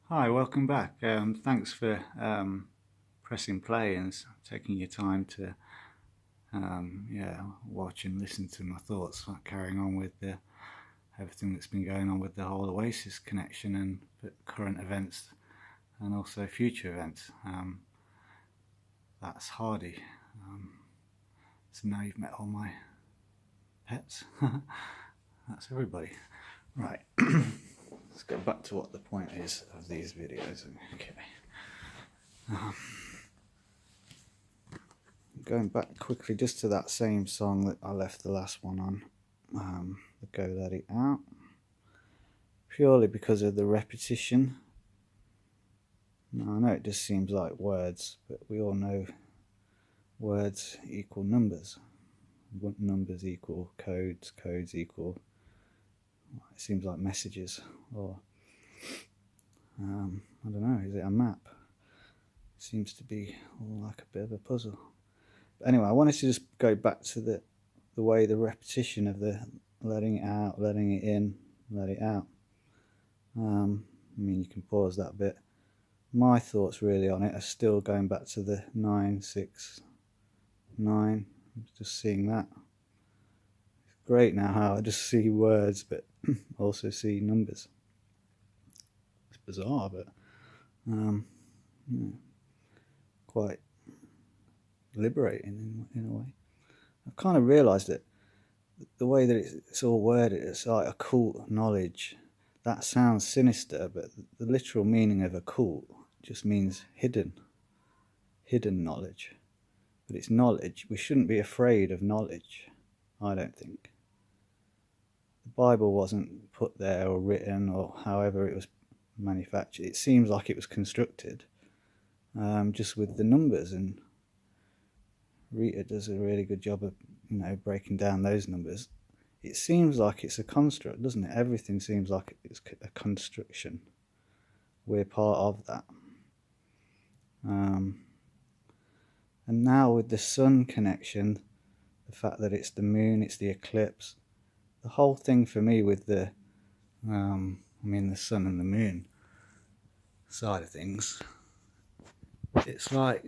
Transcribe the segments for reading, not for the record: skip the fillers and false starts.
Hi, welcome back. Thanks for pressing play and taking your time to watch and listen to my thoughts, carrying on with everything that's been going on with the whole Oasis connection and current events and also future events. That's Hardy. So now you've met all my pets. That's everybody. Right. Let's go back to what the point is of these videos. Okay. Going back quickly just to that same song that I left the last one on, the Go Let It Out, purely because of the repetition. Now, I know it just seems like words, but we all know words equal numbers. Numbers equal codes, codes equal, it seems like messages, or I don't know, is it a map? It seems to be all like a bit of a puzzle. But anyway, I wanted to just go back to the way the repetition of the letting it out, letting it in, let it out. I mean, you can pause that bit. My thoughts really on it are still going back to the 969. Just seeing that. It's great now how I just see words, but also see numbers. It's bizarre, but quite liberating in a way. I've kind of realised that the way that it's all worded, it's like occult knowledge. That sounds sinister, but the literal meaning of occult just means hidden knowledge. But it's knowledge. We shouldn't be afraid of knowledge, I don't think. The Bible wasn't put there or written or however it was manufactured. It seems like it was constructed just with the numbers, and Rita does a really good job of breaking down those numbers. It seems like it's a construct, doesn't it? Everything seems like it's a construction. We're part of that. And now with the sun connection, the fact that it's the moon, it's the eclipse, the whole thing for me with the sun and the moon side of things, it's like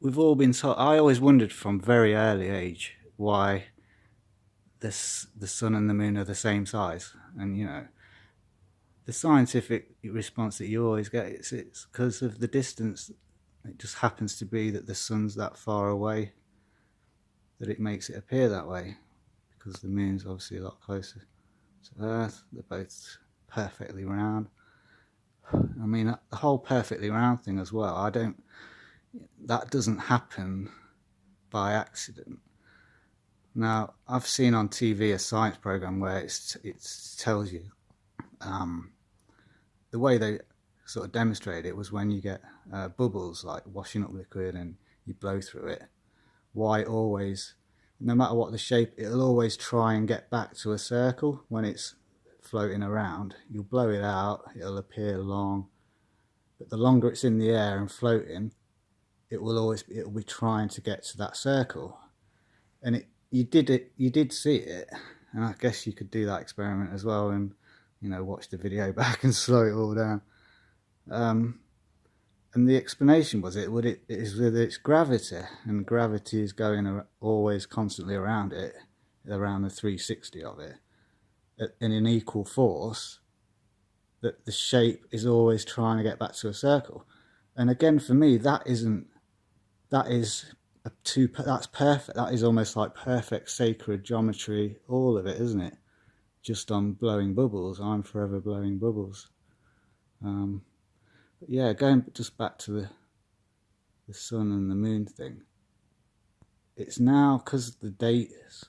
we've all been taught. I always wondered from very early age why the sun and the moon are the same size, and the scientific response that you always get, it's because of the distance. It just happens to be that the sun's that far away that it makes it appear that way, because the moon's obviously a lot closer to Earth. They're both perfectly round. I mean, the whole perfectly round thing as well, that doesn't happen by accident. Now, I've seen on TV a science program where it tells you the way they sort of demonstrated it was when you get bubbles like washing up liquid and you blow through it. Why always, no matter what the shape, it'll always try and get back to a circle when it's floating around. You'll blow it out, it'll appear long, but the longer it's in the air and floating, it'll be trying to get to that circle. And you did see it, and I guess you could do that experiment as well and watch the video back and slow it all down. And the explanation was it is with its gravity, and gravity is going always constantly around it, around the 360 of it, in an equal force, that the shape is always trying to get back to a circle. And again, for me, that's perfect. That is almost like perfect sacred geometry, all of it, isn't it? Just on blowing bubbles. I'm forever blowing bubbles. But yeah, going just back to the sun and the moon thing. It's now because the dates.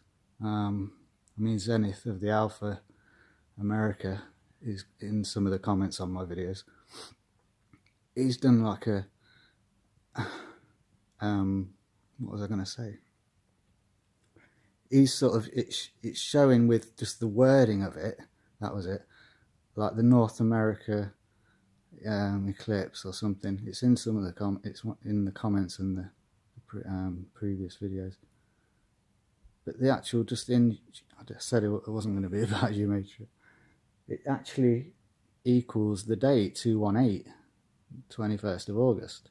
Zenith of the Alpha America is in some of the comments on my videos. He's done like a what was I going to say? He's sort of it's showing with just the wording of it. That was it, like the North America eclipse or something. It's in some of the it's in the comments and the previous videos. But the actual I said it wasn't going to be about geometry. It actually equals the date 218, 21st of August.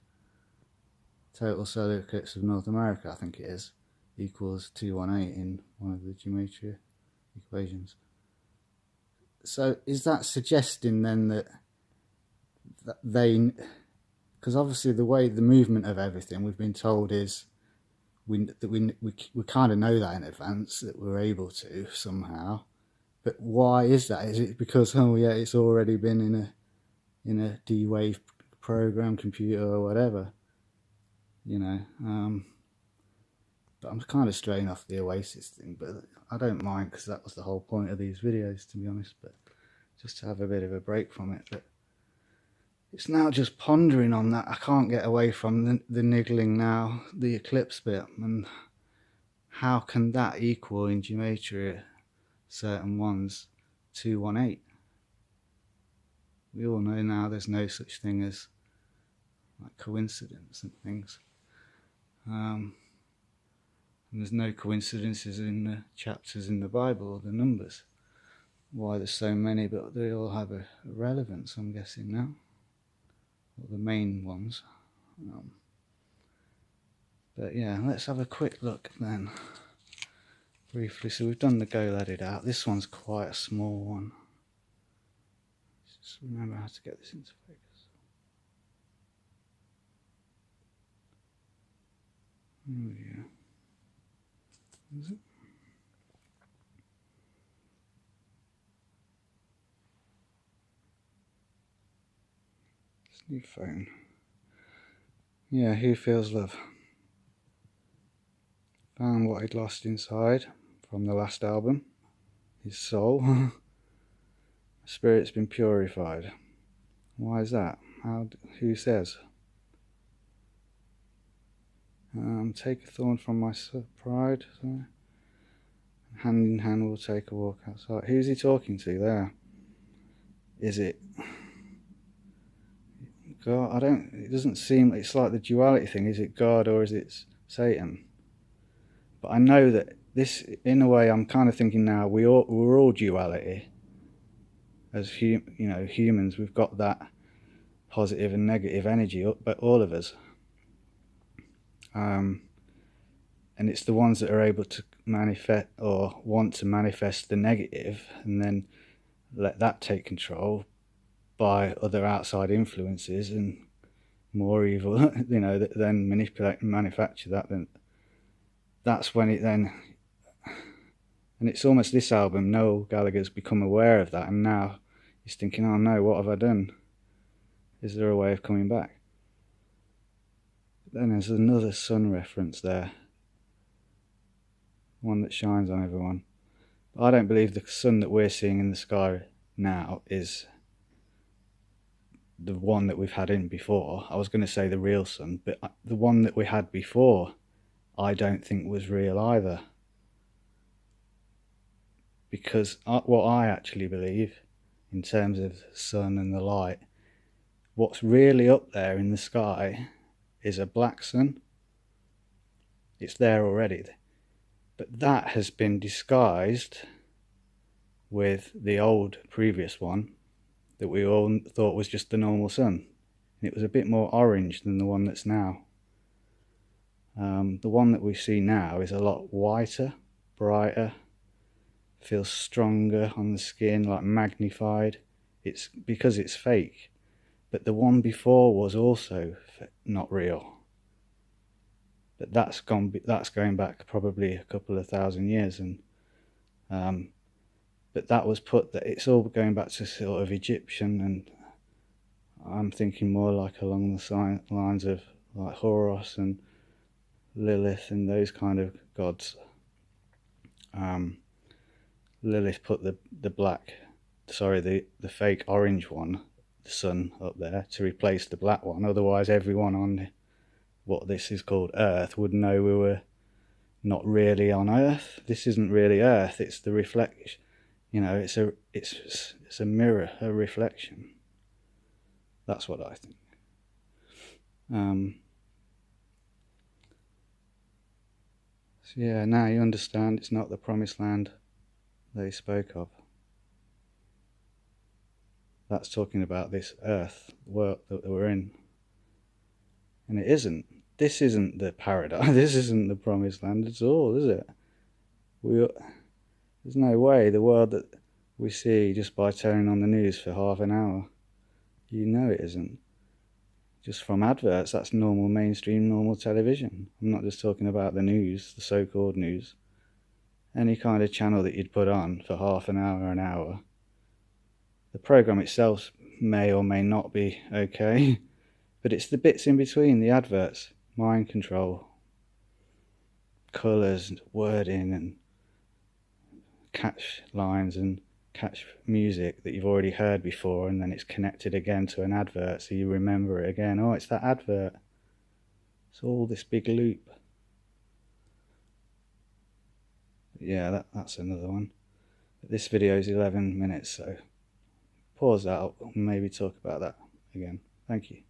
Total solar eclipse of North America, I think it is, equals 218 in one of the geometry equations. So is that suggesting then that they, because obviously the way the movement of everything we've been told is we kind of know that in advance, that we're able to somehow. But why is that? Is it because, oh yeah, it's already been in a D-Wave program computer or whatever, you know? But I'm kind of straying off the Oasis thing, but I don't mind, because that was the whole point of these videos, to be honest. But just to have a bit of a break from it. But it's now just pondering on that. I can't get away from the niggling now, the eclipse bit, and how can that equal in geometry certain ones 218? We all know now there's no such thing as like coincidence and things. And there's no coincidences in the chapters in the Bible or the numbers. Why there's so many, but they all have a relevance, I'm guessing now. Or the main ones. But yeah, let's have a quick look then. Briefly, so we've done the go let it out. This one's quite a small one. Just remember how to get this into focus. Oh yeah. Is it? This new phone. Yeah, Who Feels Love? Found what he'd lost inside from the last album. His soul. Spirit's been purified. Why is that? Who says? Take a thorn from my pride. Sorry. Hand in hand we'll take a walk outside. Who's he talking to there? Is it God? It doesn't seem, it's like the duality thing. Is it God or is it Satan? But I know that this, in a way, I'm kind of thinking now, we're all duality. As humans, we've got that positive and negative energy, but all of us. And it's the ones that are able to manifest or want to manifest the negative and then let that take control by other outside influences and more evil, that then manipulate and manufacture that. Then that's when it then, and it's almost this album, Noel Gallagher's become aware of that, and now he's thinking, oh no, what have I done? Is there a way of coming back? Then there's another sun reference there, one that shines on everyone. But I don't believe the sun that we're seeing in the sky now is the one that we've had in before. I was going to say the real sun, but the one that we had before I don't think was real either. Because what I actually believe in terms of the sun and the light, what's really up there in the sky is a black sun. It's there already. But that has been disguised with the old previous one that we all thought was just the normal sun. And it was a bit more orange than the one that's now. The one that we see now is a lot whiter, brighter, feels stronger on the skin, like magnified. It's because it's fake. But the one before was also not real. But that's going back probably a couple of thousand years, and but that was that it's all going back to sort of Egyptian, and I'm thinking more like along the lines of like Horus and Lilith and those kind of gods. Lilith put the fake orange one, the sun, up there to replace the black one. Otherwise, everyone on what this is called Earth would know we were not really on Earth. This isn't really Earth. It's the reflection. It's a mirror, a reflection. That's what I think. So yeah, now you understand it's not the promised land they spoke of. that's talking about this earth world that we're in. And it isn't. This isn't the paradise. This isn't the promised land at all, is it? There's no way the world that we see just by turning on the news for half an hour. You know it isn't. Just from adverts, that's normal mainstream, normal television. I'm not just talking about the news, the so-called news. Any kind of channel that you'd put on for half an hour. The program itself may or may not be okay, but it's the bits in between, the adverts, mind control, colours, wording, and catch lines and catch music that you've already heard before, and then it's connected again to an advert, so you remember it again. Oh, it's that advert. It's all this big loop. Yeah, that's another one. But this video is 11 minutes, so pause that, maybe talk about that again. Thank you.